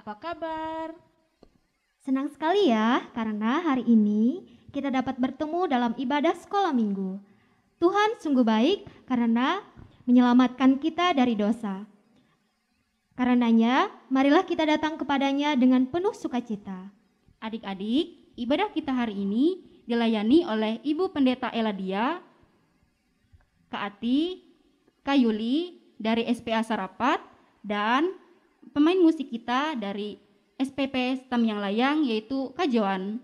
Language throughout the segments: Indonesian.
apa kabar? Senang sekali ya, karena hari ini kita dapat bertemu dalam ibadah sekolah minggu. Tuhan sungguh baik karena menyelamatkan kita dari dosa. Karenanya, marilah kita datang kepadanya dengan penuh sukacita. Adik-adik, ibadah kita hari ini dilayani oleh Ibu Pendeta Eladia, Kak Ati, Kak Yuli dari SPA Sarapat, dan pemain musik kita dari SPP STEM yang layang yaitu Kak Joan.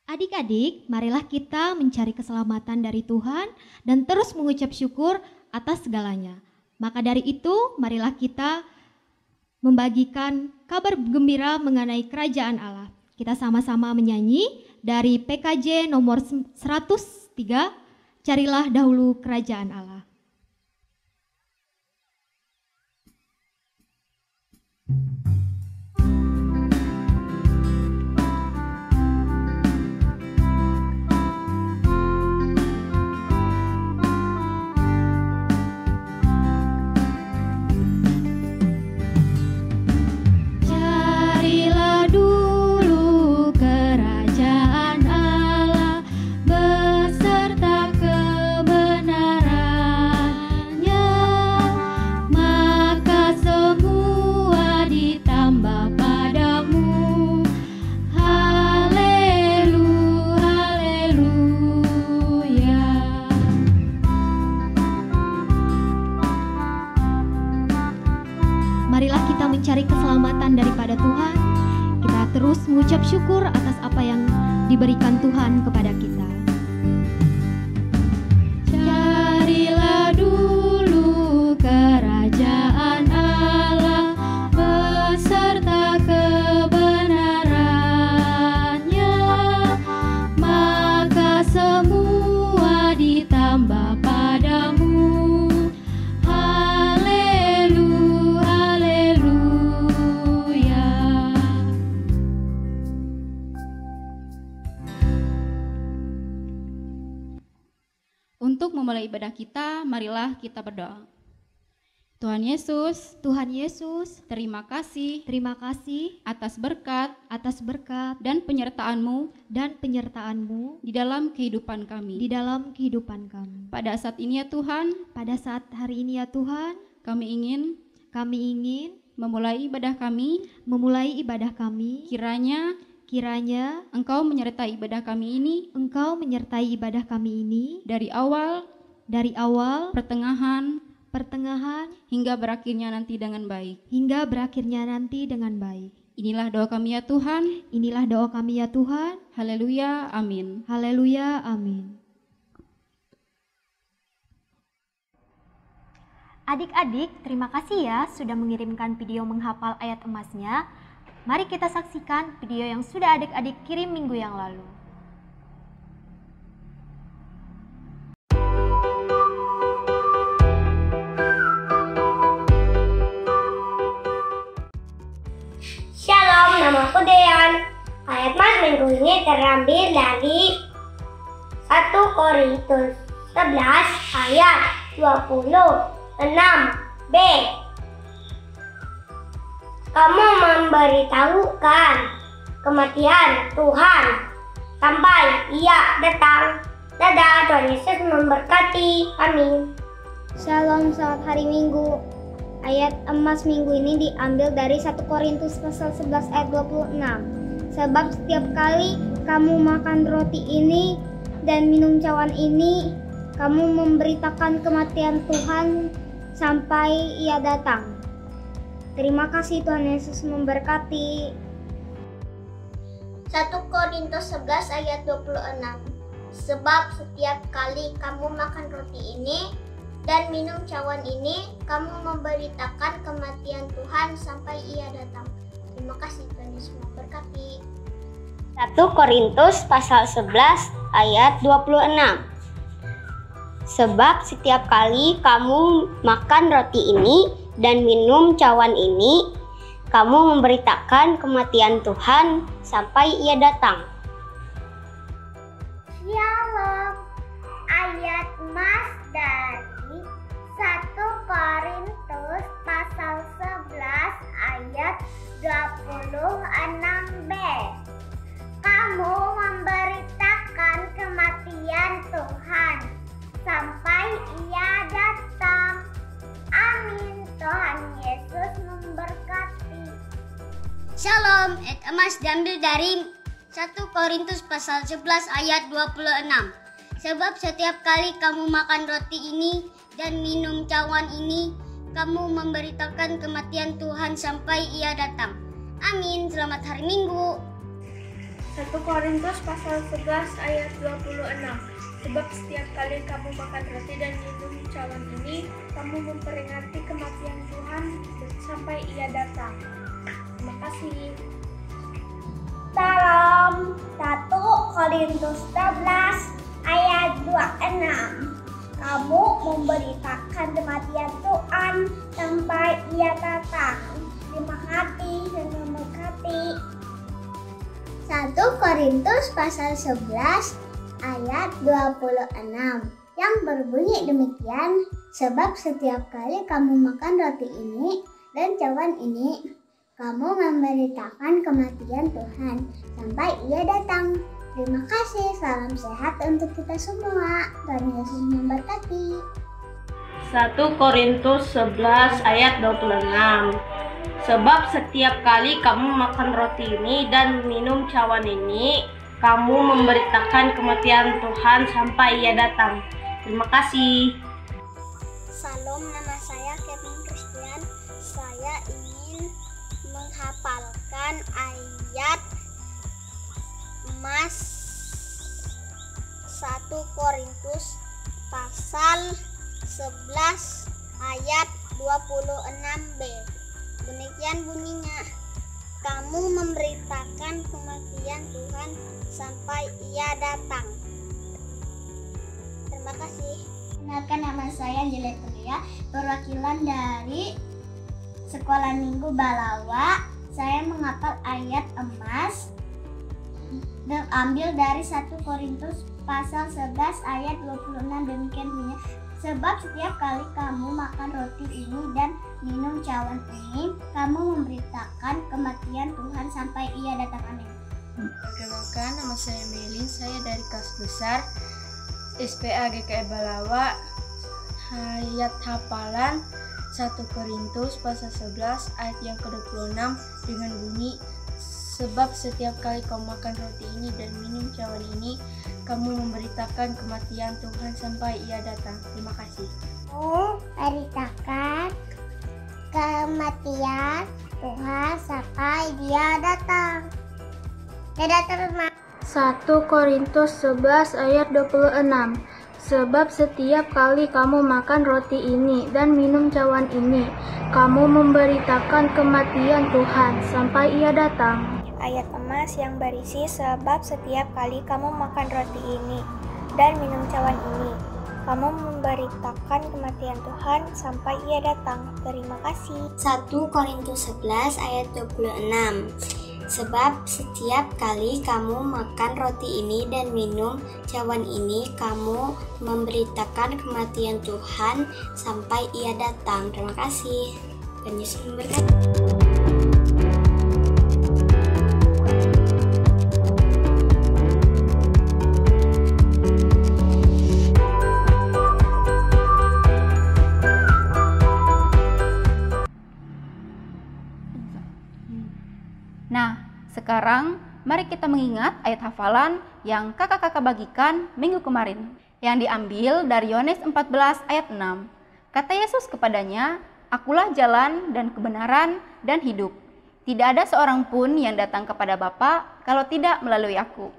Adik-adik, marilah kita mencari keselamatan dari Tuhan dan terus mengucap syukur atas segalanya. Maka dari itu, marilah kita membagikan kabar gembira mengenai kerajaan Allah. Kita sama-sama menyanyi dari PKJ nomor 103, Carilah Dahulu Kerajaan Allah. Marilah kita mencari keselamatan daripada Tuhan. Kita terus mengucap syukur atas apa yang diberikan Tuhan kepada kita. Carilah dulu kerajaan Allah beserta kebenarannya, maka semua ditambah padamu. Untuk memulai ibadah kita, marilah kita berdoa. Tuhan Yesus, terima kasih atas berkat dan penyertaan-Mu di dalam kehidupan kami. Pada saat ini ya Tuhan, kami ingin memulai ibadah kami. Kiranya Engkau menyertai ibadah kami ini dari awal, pertengahan, hingga berakhirnya nanti dengan baik. Inilah doa kami ya Tuhan. Haleluya, amin. Adik-adik, terima kasih ya sudah mengirimkan video menghafal ayat emasnya. Mari kita saksikan video yang sudah adik-adik kirim minggu yang lalu. Shalom, namaku Dean. Ayat mas minggu ini terambil dari 1 Korintus 11 ayat 26b. Kamu memberitahukan kematian Tuhan sampai Ia datang. Dadah, Tuhan Yesus memberkati. Amin. Shalom, selamat hari Minggu. Ayat emas minggu ini diambil dari 1 Korintus pasal 11 ayat 26. Sebab setiap kali kamu makan roti ini dan minum cawan ini, kamu memberitakan kematian Tuhan sampai Ia datang. Terima kasih, Tuhan Yesus memberkati. 1 Korintus 11 ayat 26. Sebab setiap kali kamu makan roti ini dan minum cawan ini, kamu memberitakan kematian Tuhan sampai Ia datang. Terima kasih, Tuhan Yesus memberkati. 1 Korintus pasal 11 ayat 26. Sebab setiap kali kamu makan roti ini dan minum cawan ini, kamu memberitakan kematian Tuhan sampai Ia datang. Shalom. Ayat mas dari 1 Korintus pasal Tuhan sampai Ia datang. Amin. Tuhan Yesus memberkati. Shalom, ayat emas diambil dari 1 Korintus pasal 11 ayat 26. Sebab setiap kali kamu makan roti ini dan minum cawan ini, kamu memberitakan kematian Tuhan sampai Ia datang. Amin. Selamat hari Minggu. 1 Korintus pasal 11 ayat 26. Sebab setiap kali kamu makan roti dan minum cawan ini, kamu memperingati kematian Tuhan sampai Ia datang. Terima kasih. Salam. 1 Korintus 11 ayat 26. Kamu memberitakan kematian Tuhan sampai Ia datang. Terima kasih dan memberkati. 1 Korintus pasal 11 ayat 26 yang berbunyi demikian, sebab setiap kali kamu makan roti ini dan cawan ini, kamu memberitakan kematian Tuhan sampai Ia datang. Terima kasih, salam sehat untuk kita semua. Tuhan Yesus memberkati. 1 Korintus 11 ayat 26. Sebab setiap kali kamu makan roti ini dan minum cawan ini, kamu memberitakan kematian Tuhan sampai Ia datang. Terima kasih. Salam, nama saya Kevin Christian. Saya ingin menghafalkan ayat emas 1 Korintus pasal 11 ayat 26b. Demikian bunyinya, kamu memberitakan kematian Tuhan sampai Ia datang. Terima kasih. Kenalkan, nama saya Angelia Tulia, perwakilan dari Sekolah Minggu Balawa. Saya menghafal ayat emas dan ambil dari 1 Korintus pasal 11 ayat 26. Demikian bunyinya, sebab setiap kali kamu makan roti ini dan minum cawan ini, kamu memberitakan kematian Tuhan sampai Ia datang. Amin. Perkenalkan, nama saya Melin. Saya dari kelas besar SPA GKI Balawa. Ayat hafalan 1 Korintus pasal 11 ayat yang ke-26 dengan bunyi, sebab setiap kali kamu makan roti ini dan minum cawan ini, kamu memberitakan kematian Tuhan sampai Ia datang. Terima kasih. Memberitakan kematian Tuhan sampai Dia datang. Dadah teman. 1 Korintus 11 ayat 26. Sebab setiap kali kamu makan roti ini dan minum cawan ini, kamu memberitakan kematian Tuhan sampai Ia datang. Ayat emas yang berisi, sebab setiap kali kamu makan roti ini dan minum cawan ini, kamu memberitakan kematian Tuhan sampai Ia datang. Terima kasih. 1 Korintus 11 ayat 26. Sebab setiap kali kamu makan roti ini dan minum cawan ini, kamu memberitakan kematian Tuhan sampai Ia datang. Terima kasih. Tuhan Yesus memberkati. Nah, sekarang mari kita mengingat ayat hafalan yang kakak-kakak bagikan minggu kemarin, yang diambil dari Yohanes 14 ayat 6. Kata Yesus kepadanya, akulah jalan dan kebenaran dan hidup. Tidak ada seorang pun yang datang kepada Bapa kalau tidak melalui aku.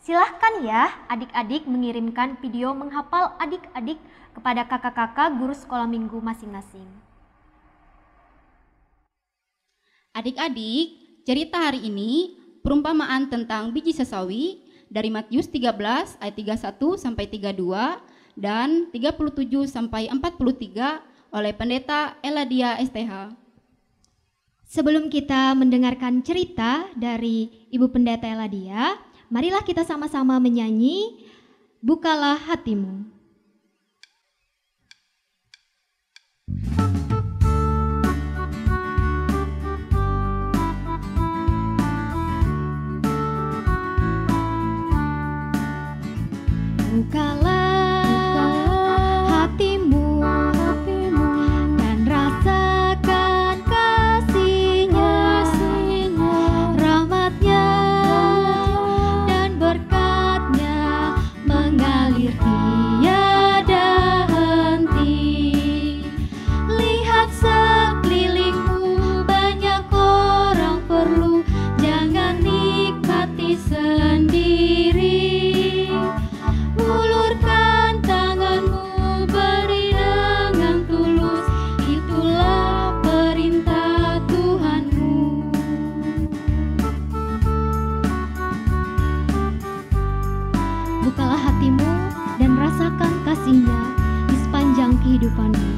Silahkan ya adik-adik mengirimkan video menghafal adik-adik kepada kakak-kakak guru sekolah minggu masing-masing. Adik-adik, cerita hari ini perumpamaan tentang biji sesawi dari Matius 13 ayat 31 sampai 32 dan 37 sampai 43 oleh Pendeta Eladia STH. Sebelum kita mendengarkan cerita dari Ibu Pendeta Eladia, marilah kita sama-sama menyanyi Bukalah Hatimu. Bukalah hatimu dan rasakan kasih-Nya, rahmat-Nya dan berkat-Nya mengalir tiada henti. Lihat sekelilingmu, banyak orang perlu, jangan nikmati sendiri. Ulurkan tanganmu, beri dengan tulus, itulah perintah Tuhanmu. Bukalah hatimu dan rasakan kasih-Nya di sepanjang kehidupanmu.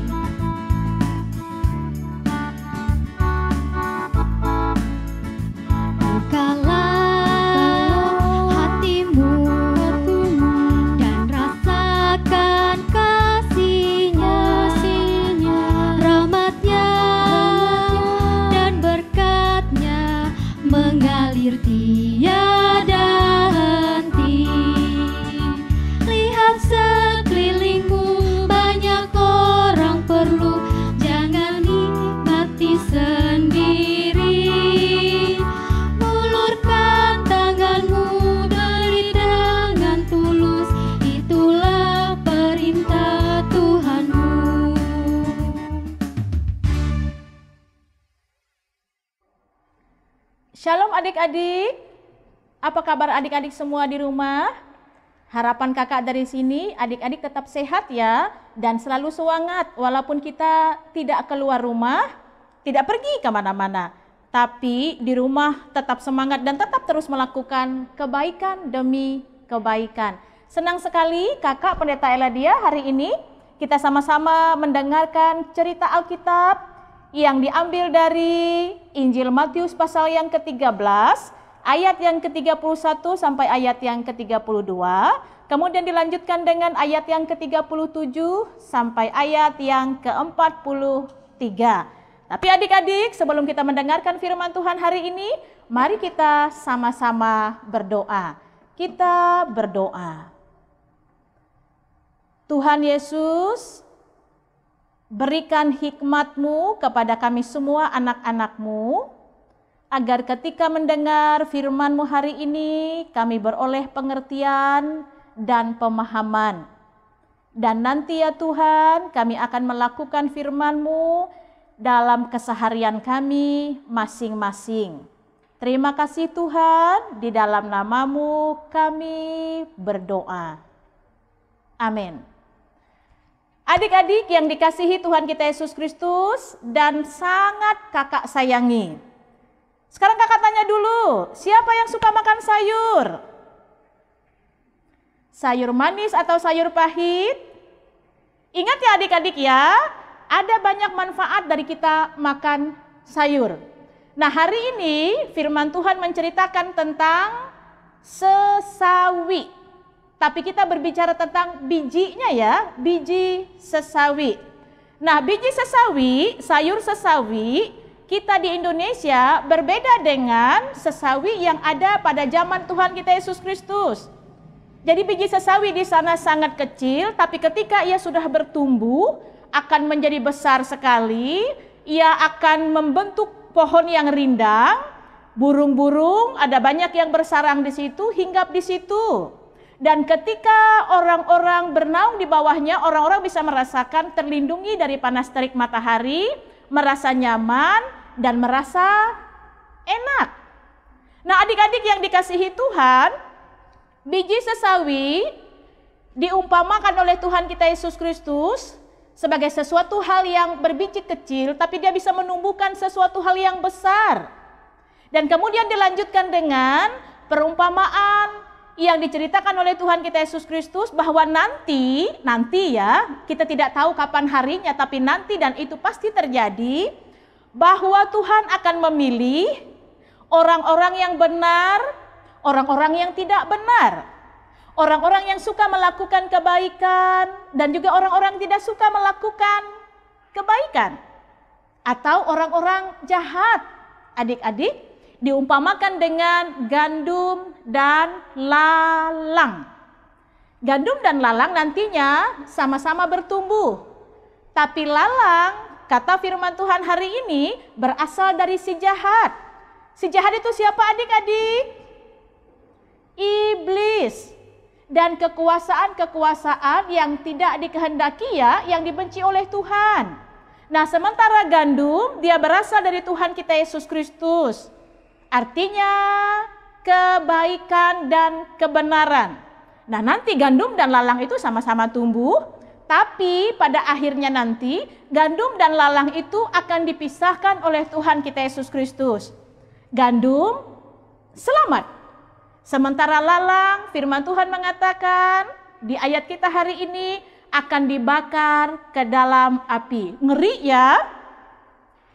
Bukalah hatimu dan rasakan kasih-Nya, rahmat-Nya dan berkat-Nya mengalir tiada henti. Lihat sekelilingmu, banyak orang perlu, jangan nikmati sendiri. Ulurkan tanganmu, beri dengan tulus, itulah perintah Tuhanmu. Shalom adik-adik, apa kabar adik-adik semua di rumah? Harapan kakak dari sini, adik-adik tetap sehat ya, dan selalu semangat walaupun kita tidak keluar rumah, tidak pergi kemana-mana. Tapi di rumah tetap semangat dan tetap terus melakukan kebaikan demi kebaikan. Senang sekali kakak Pendeta Eladia hari ini kita sama-sama mendengarkan cerita Alkitab yang diambil dari Injil Matius pasal yang ke-13, ayat yang ke-31 sampai ayat yang ke-32, kemudian dilanjutkan dengan ayat yang ke-37 sampai ayat yang ke-43. Tapi adik-adik, sebelum kita mendengarkan firman Tuhan hari ini, mari kita sama-sama berdoa. Kita berdoa. Tuhan Yesus, berikan hikmat-Mu kepada kami semua anak-anak-Mu, agar ketika mendengar firman-Mu hari ini, kami beroleh pengertian dan pemahaman. Dan nanti ya Tuhan, kami akan melakukan firman-Mu dalam keseharian kami masing-masing. Terima kasih Tuhan, di dalam nama-Mu kami berdoa. Amin. Adik-adik yang dikasihi Tuhan kita Yesus Kristus dan sangat kakak sayangi. Sekarang kakak tanya dulu, siapa yang suka makan sayur? Sayur manis atau sayur pahit? Ingat ya adik-adik ya, ada banyak manfaat dari kita makan sayur. Nah hari ini firman Tuhan menceritakan tentang sesawi. Tapi kita berbicara tentang bijinya ya, biji sesawi. Nah biji sesawi, sayur sesawi, kita di Indonesia berbeda dengan sesawi yang ada pada zaman Tuhan kita Yesus Kristus. Jadi biji sesawi di sana sangat kecil, tapi ketika ia sudah bertumbuh, akan menjadi besar sekali, ia akan membentuk pohon yang rindang, burung-burung ada banyak yang bersarang di situ, hinggap di situ. Dan ketika orang-orang bernaung di bawahnya, orang-orang bisa merasakan terlindungi dari panas terik matahari, merasa nyaman, dan merasa enak. Nah adik-adik yang dikasihi Tuhan, biji sesawi diumpamakan oleh Tuhan kita Yesus Kristus sebagai sesuatu hal yang berbiji kecil, tapi dia bisa menumbuhkan sesuatu hal yang besar. Dan kemudian dilanjutkan dengan perumpamaan yang diceritakan oleh Tuhan kita Yesus Kristus bahwa nanti ya, kita tidak tahu kapan harinya, tapi nanti dan itu pasti terjadi, bahwa Tuhan akan memilih orang-orang yang benar, orang-orang yang tidak benar, orang-orang yang suka melakukan kebaikan dan juga orang-orang tidak suka melakukan kebaikan, atau orang-orang jahat. Adik-adik, diumpamakan dengan gandum dan lalang. Gandum dan lalang nantinya sama-sama bertumbuh. Tapi lalang, kata firman Tuhan hari ini, berasal dari si jahat. Si jahat itu siapa adik-adik? Iblis. Dan kekuasaan-kekuasaan yang tidak dikehendaki ya, yang dibenci oleh Tuhan. Nah, sementara gandum, dia berasal dari Tuhan kita Yesus Kristus. Artinya kebaikan dan kebenaran. Nah, nanti gandum dan lalang itu sama-sama tumbuh, tapi pada akhirnya nanti gandum dan lalang itu akan dipisahkan oleh Tuhan kita Yesus Kristus. Gandum selamat. Sementara lalang, firman Tuhan mengatakan di ayat kita hari ini akan dibakar ke dalam api. Ngeri ya?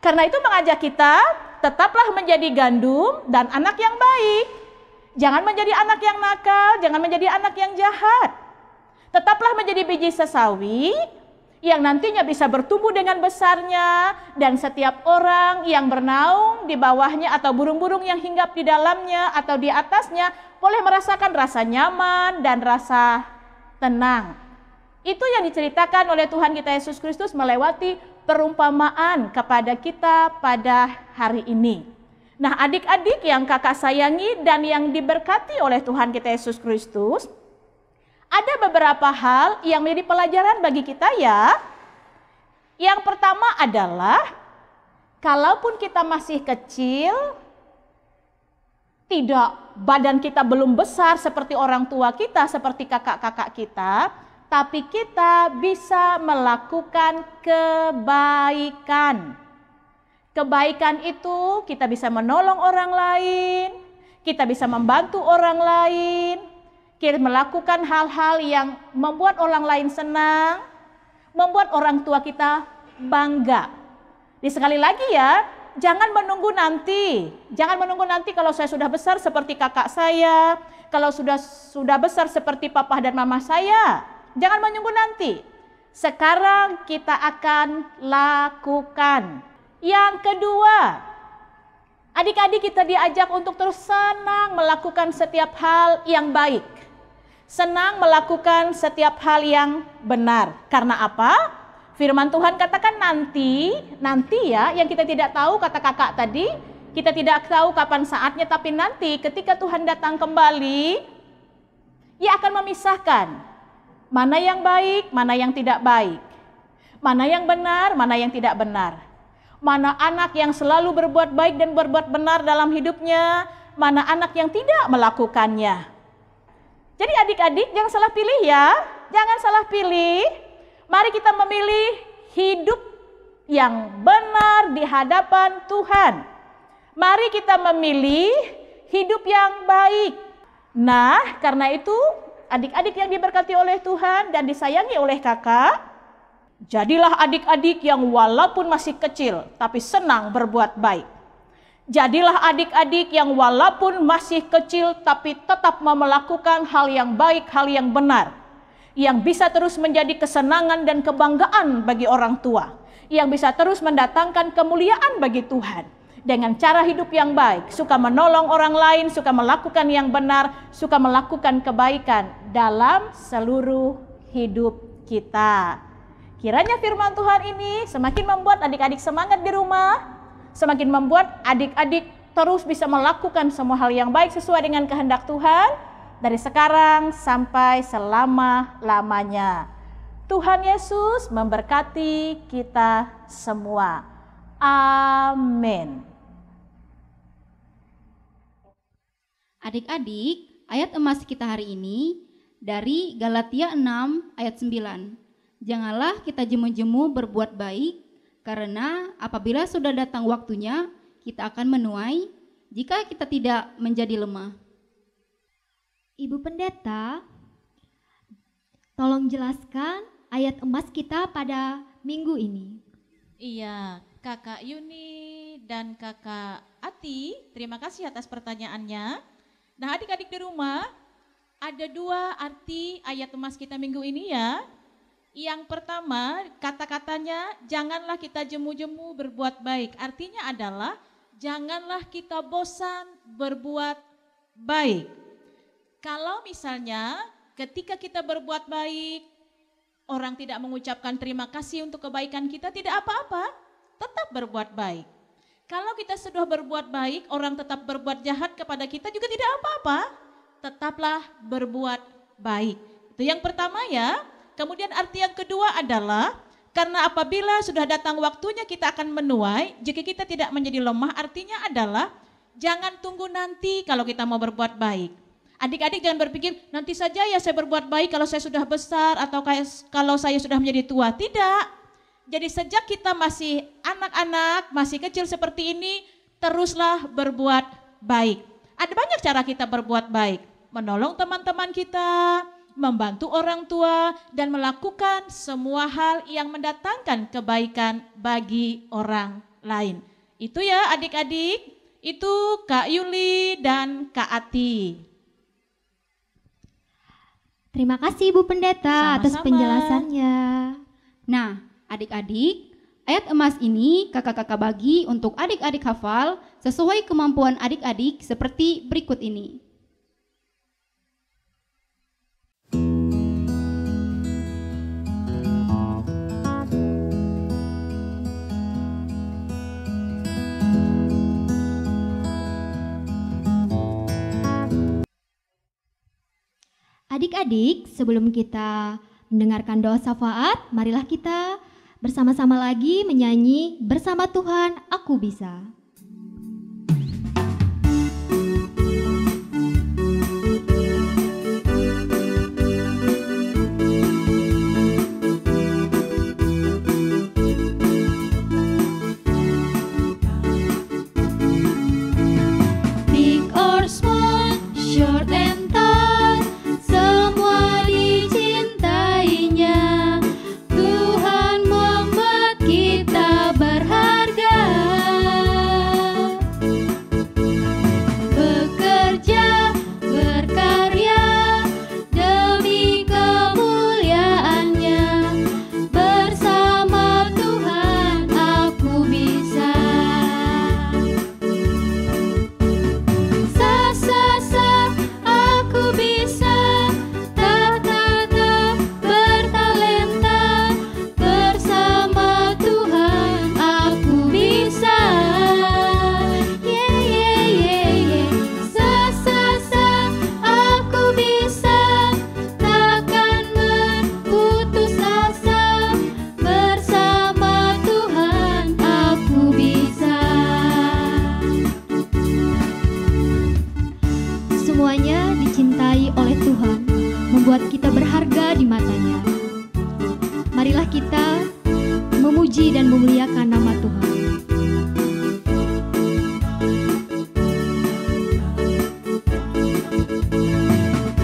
Karena itu mengajak kita tetaplah menjadi gandum dan anak yang baik. Jangan menjadi anak yang nakal, jangan menjadi anak yang jahat. Tetaplah menjadi biji sesawi yang nantinya bisa bertumbuh dengan besarnya, dan setiap orang yang bernaung di bawahnya atau burung-burung yang hinggap di dalamnya atau di atasnya boleh merasakan rasa nyaman dan rasa tenang. Itu yang diceritakan oleh Tuhan kita Yesus Kristus melewati perumpamaan kepada kita pada hari ini. Nah, adik-adik yang kakak sayangi dan yang diberkati oleh Tuhan kita Yesus Kristus, ada beberapa hal yang menjadi pelajaran bagi kita ya. Yang pertama adalah, kalaupun kita masih kecil, tidak, badan kita belum besar seperti orang tua kita, seperti kakak-kakak kita, tapi kita bisa melakukan kebaikan. Kebaikan itu kita bisa menolong orang lain, kita bisa membantu orang lain, kita melakukan hal-hal yang membuat orang lain senang, membuat orang tua kita bangga. Sekali lagi ya, jangan menunggu nanti kalau saya sudah besar seperti kakak saya, kalau sudah besar seperti papa dan mama saya. Jangan menunggu nanti. Sekarang kita akan lakukan. Yang kedua, adik-adik kita diajak untuk terus senang melakukan setiap hal yang baik. Senang melakukan setiap hal yang benar. Karena apa? Firman Tuhan katakan nanti ya, yang kita tidak tahu kata kakak tadi, kita tidak tahu kapan saatnya, tapi nanti ketika Tuhan datang kembali, Ia akan memisahkan mana yang baik, mana yang tidak baik. Mana yang benar, mana yang tidak benar. Mana anak yang selalu berbuat baik dan berbuat benar dalam hidupnya, mana anak yang tidak melakukannya. Jadi adik-adik jangan salah pilih ya, jangan salah pilih. Mari kita memilih hidup yang benar di hadapan Tuhan. Mari kita memilih hidup yang baik. Nah, karena itu adik-adik yang diberkati oleh Tuhan dan disayangi oleh kakak, jadilah adik-adik yang walaupun masih kecil tapi senang berbuat baik. Jadilah adik-adik yang walaupun masih kecil tapi tetap mau melakukan hal yang baik, hal yang benar. Yang bisa terus menjadi kesenangan dan kebanggaan bagi orang tua. Yang bisa terus mendatangkan kemuliaan bagi Tuhan. Dengan cara hidup yang baik, suka menolong orang lain, suka melakukan yang benar, suka melakukan kebaikan dalam seluruh hidup kita. Kiranya firman Tuhan ini semakin membuat adik-adik semangat di rumah, semakin membuat adik-adik terus bisa melakukan semua hal yang baik sesuai dengan kehendak Tuhan, dari sekarang sampai selama-lamanya. Tuhan Yesus memberkati kita semua. Amin. Adik-adik, ayat emas kita hari ini dari Galatia 6 ayat 9. Janganlah kita jemu-jemu berbuat baik, karena apabila sudah datang waktunya, kita akan menuai jika kita tidak menjadi lemah. Ibu Pendeta, tolong jelaskan ayat emas kita pada minggu ini. Iya, Kakak Yuni dan Kakak Ati, terima kasih atas pertanyaannya. Nah, adik-adik di rumah, ada dua arti ayat emas kita minggu ini ya. Yang pertama, kata-katanya janganlah kita jemu-jemu berbuat baik. Artinya adalah janganlah kita bosan berbuat baik. Kalau misalnya ketika kita berbuat baik, orang tidak mengucapkan terima kasih untuk kebaikan kita, tidak apa-apa, tetap berbuat baik. Kalau kita sudah berbuat baik, orang tetap berbuat jahat kepada kita juga tidak apa-apa, tetaplah berbuat baik. Itu yang pertama ya. Kemudian arti yang kedua adalah, karena apabila sudah datang waktunya kita akan menuai, jika kita tidak menjadi lemah, artinya adalah jangan tunggu nanti kalau kita mau berbuat baik. Adik-adik jangan berpikir, nanti saja ya saya berbuat baik kalau saya sudah besar atau kalau saya sudah menjadi tua. Tidak. Jadi sejak kita masih anak-anak, masih kecil seperti ini, teruslah berbuat baik. Ada banyak cara kita berbuat baik. Menolong teman-teman kita, membantu orang tua, dan melakukan semua hal yang mendatangkan kebaikan bagi orang lain. Itu ya adik-adik, itu Kak Yuli dan Kak Ati. Terima kasih Ibu Pendeta atas Sama-sama. penjelasannya. Nah, adik-adik, ayat emas ini kakak-kakak bagi untuk adik-adik hafal sesuai kemampuan adik-adik seperti berikut ini. Adik-adik, sebelum kita mendengarkan doa syafaat, marilah kita bersama-sama lagi menyanyi Bersama Tuhan Aku Bisa. Big or small, short and tall, semua dicintainya. Tuhan membuat kita berharga. Bekerja, berkarya demi kemuliaannya. Bersama Tuhan aku bisa. Sa sa sa aku bisa, ta ta ta bertalenta. Bersama Tuhan aku bisa. Yeah yeah yeah yeah. Sa sa sa aku bisa, takkan berputus asa. Bersama Tuhan aku bisa. Semuanya dicintai oleh Tuhan, membuat kita berharga di matanya. Marilah kita memuji dan memuliakan nama Tuhan.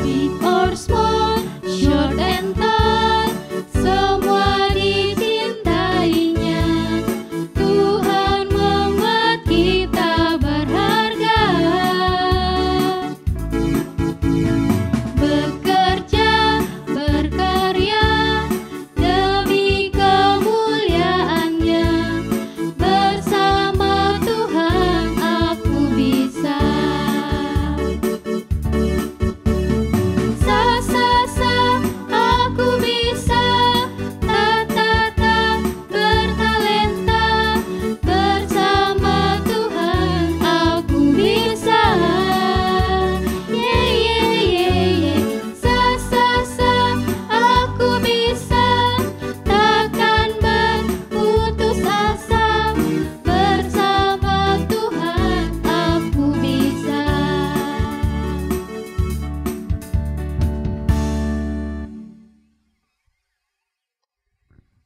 Big or small, short and tall, semua dicintainya. Tuhan membuat kita berharga. Bekerja, berkarya demi kemuliaannya. Bersama Tuhan aku bisa. Sa sa sa aku bisa, ta ta ta bertalenta. Bersama Tuhan aku bisa. Yeah yeah yeah yeah. Sa sa sa aku bisa, takkan berputus asa. Bersama Tuhan aku bisa.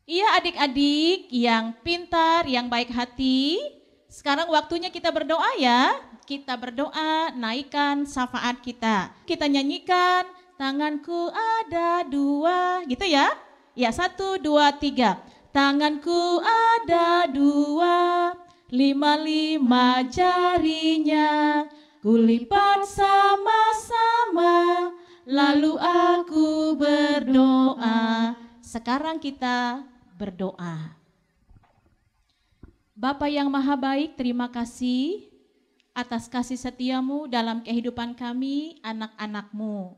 Iya adik-adik yang pintar, yang baik hati. Sekarang waktunya kita berdoa ya. Kita berdoa, naikkan syafaat kita. Kita nyanyikan, tanganku ada dua, gitu ya. Ya 1, 2, 3. Tanganku ada dua, 5 jarinya. Kulipat sama-sama, lalu aku berdoa. Sekarang kita berdoa. Bapa yang maha baik, terima kasih atas kasih setiamu dalam kehidupan kami, anak-anak-Mu.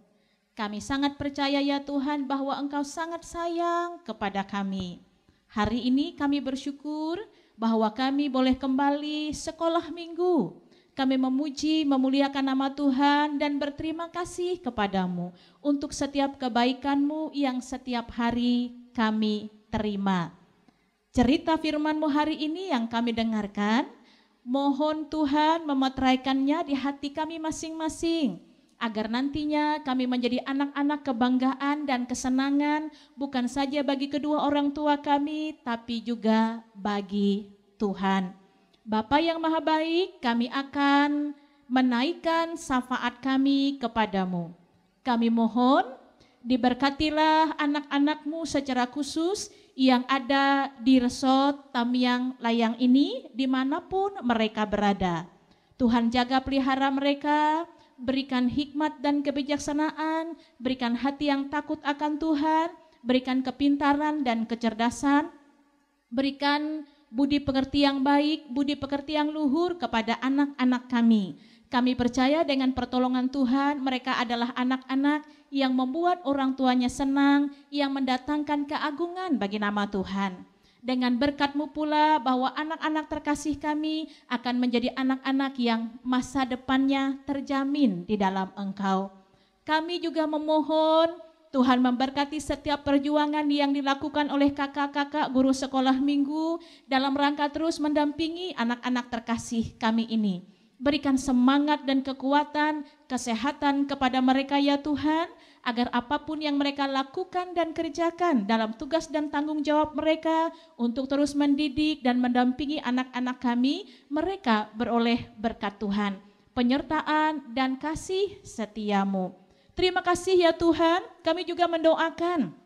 Kami sangat percaya ya Tuhan bahwa Engkau sangat sayang kepada kami. Hari ini kami bersyukur bahwa kami boleh kembali sekolah minggu. Kami memuji, memuliakan nama Tuhan dan berterima kasih kepadamu untuk setiap kebaikan-Mu yang setiap hari kami terima. Cerita firman-Mu hari ini yang kami dengarkan, mohon Tuhan memeteraikannya di hati kami masing-masing, agar nantinya kami menjadi anak-anak kebanggaan dan kesenangan, bukan saja bagi kedua orang tua kami, tapi juga bagi Tuhan. Bapa yang maha baik, kami akan menaikkan syafaat kami kepadamu. Kami mohon diberkatilah anak-anak-Mu secara khusus yang ada di resort Tamiang Layang ini dimanapun mereka berada. Tuhan jaga pelihara mereka, berikan hikmat dan kebijaksanaan, berikan hati yang takut akan Tuhan, berikan kepintaran dan kecerdasan, berikan budi pekerti yang baik, budi pekerti yang luhur kepada anak-anak kami. Kami percaya dengan pertolongan Tuhan, mereka adalah anak-anak yang membuat orang tuanya senang, yang mendatangkan keagungan bagi nama Tuhan. Dengan berkat-Mu pula bahwa anak-anak terkasih kami akan menjadi anak-anak yang masa depannya terjamin di dalam Engkau. Kami juga memohon Tuhan memberkati setiap perjuangan yang dilakukan oleh kakak-kakak guru sekolah minggu dalam rangka terus mendampingi anak-anak terkasih kami ini. Berikan semangat dan kekuatan, kesehatan kepada mereka ya Tuhan, agar apapun yang mereka lakukan dan kerjakan dalam tugas dan tanggung jawab mereka untuk terus mendidik dan mendampingi anak-anak kami, mereka beroleh berkat Tuhan, penyertaan dan kasih setia-Mu. Terima kasih ya Tuhan, kami juga mendoakan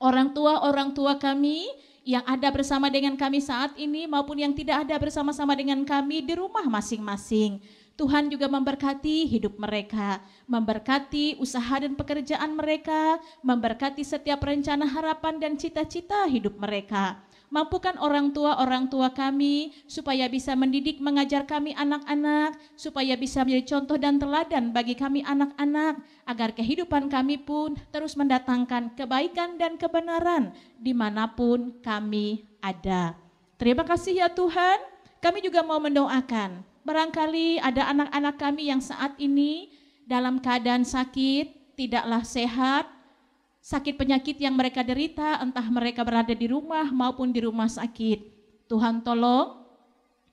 orang tua kami yang ada bersama dengan kami saat ini maupun yang tidak ada bersama-sama dengan kami di rumah masing-masing. Tuhan juga memberkati hidup mereka, memberkati usaha dan pekerjaan mereka, memberkati setiap rencana harapan dan cita-cita hidup mereka. Mampukan orang tua kami supaya bisa mendidik mengajar kami anak-anak, supaya bisa menjadi contoh dan teladan bagi kami anak-anak, agar kehidupan kami pun terus mendatangkan kebaikan dan kebenaran dimanapun kami ada. Terima kasih ya Tuhan, kami juga mau mendoakan. Barangkali ada anak-anak kami yang saat ini dalam keadaan sakit, tidaklah sehat, sakit penyakit yang mereka derita, entah mereka berada di rumah maupun di rumah sakit. Tuhan tolong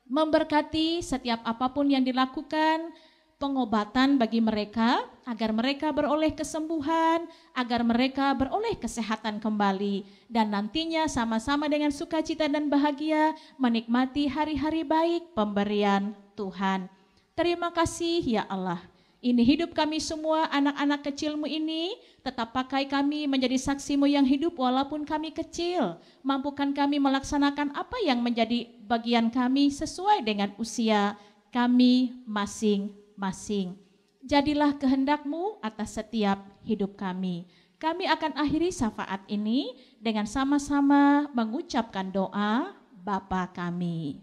memberkati setiap apapun yang dilakukan, pengobatan bagi mereka, agar mereka beroleh kesembuhan, agar mereka beroleh kesehatan kembali, dan nantinya sama-sama dengan sukacita dan bahagia menikmati hari-hari baik pemberian Tuhan. Terima kasih ya Allah. Ini hidup kami semua, anak-anak kecil-Mu ini, tetap pakai kami menjadi saksi-Mu yang hidup walaupun kami kecil. Mampukan kami melaksanakan apa yang menjadi bagian kami sesuai dengan usia kami masing-masing. Jadilah kehendak-Mu atas setiap hidup kami. Kami akan akhiri syafaat ini dengan sama-sama mengucapkan doa Bapa kami.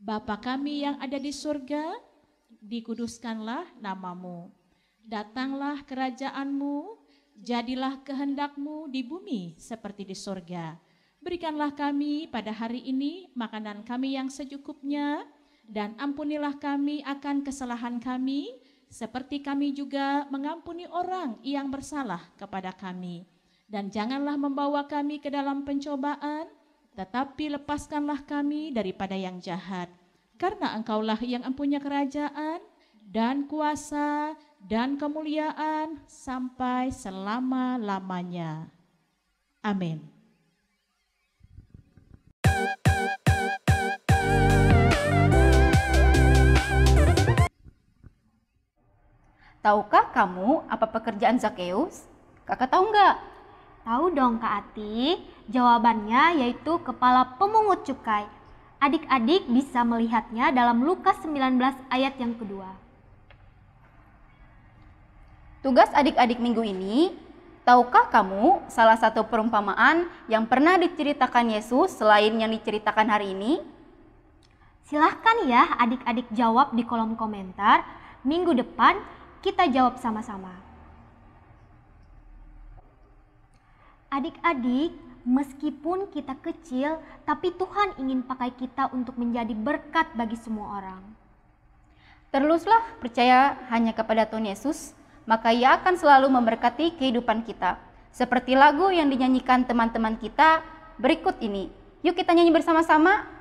Bapa kami yang ada di surga, dikuduskanlah nama-Mu, datanglah kerajaan-Mu, jadilah kehendak-Mu di bumi seperti di surga. Berikanlah kami pada hari ini makanan kami yang secukupnya, dan ampunilah kami akan kesalahan kami, seperti kami juga mengampuni orang yang bersalah kepada kami. Dan janganlah membawa kami ke dalam pencobaan, tetapi lepaskanlah kami daripada yang jahat. Karena Engkaulah yang mempunyai kerajaan dan kuasa dan kemuliaan sampai selama-lamanya. Amin. Tahukah kamu apa pekerjaan Zakeus? Kakak tahu nggak? Tahu dong Kak Ati, jawabannya yaitu kepala pemungut cukai. Adik-adik bisa melihatnya dalam Lukas 19 ayat yang kedua. Tugas adik-adik minggu ini, tahukah kamu salah satu perumpamaan yang pernah diceritakan Yesus selain yang diceritakan hari ini? Silahkan ya adik-adik jawab di kolom komentar. Minggu depan kita jawab sama-sama. Adik-adik, meskipun kita kecil, tapi Tuhan ingin pakai kita untuk menjadi berkat bagi semua orang. Teruslah percaya hanya kepada Tuhan Yesus, maka Ia akan selalu memberkati kehidupan kita. Seperti lagu yang dinyanyikan teman-teman kita berikut ini. Yuk kita nyanyi bersama-sama.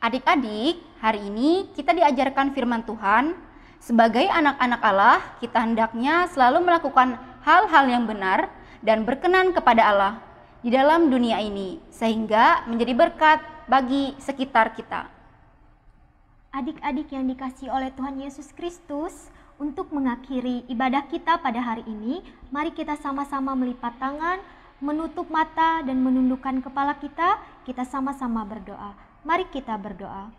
Adik-adik, hari ini kita diajarkan firman Tuhan. Sebagai anak-anak Allah, kita hendaknya selalu melakukan hal-hal yang benar dan berkenan kepada Allah di dalam dunia ini, sehingga menjadi berkat bagi sekitar kita. Adik-adik yang dikasihi oleh Tuhan Yesus Kristus, untuk mengakhiri ibadah kita pada hari ini, mari kita sama-sama melipat tangan, menutup mata dan menundukkan kepala kita sama-sama berdoa. Mari kita berdoa.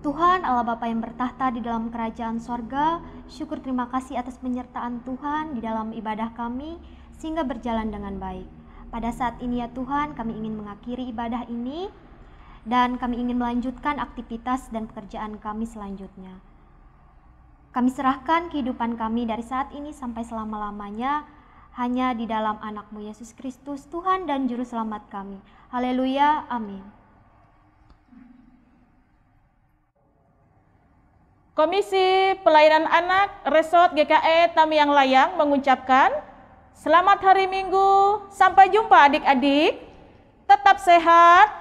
Tuhan Allah Bapa yang bertahta di dalam kerajaan sorga, syukur terima kasih atas penyertaan Tuhan di dalam ibadah kami sehingga berjalan dengan baik. Pada saat ini ya Tuhan, kami ingin mengakhiri ibadah ini dan kami ingin melanjutkan aktivitas dan pekerjaan kami selanjutnya. Kami serahkan kehidupan kami dari saat ini sampai selama-lamanya hanya di dalam anak-Mu Yesus Kristus, Tuhan dan Juru Selamat kami. Haleluya, amin. Komisi Pelayanan Anak Resort GKE Tamiang Layang mengucapkan selamat hari Minggu, sampai jumpa adik-adik, tetap sehat,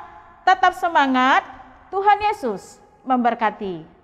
tetap semangat, Tuhan Yesus memberkati.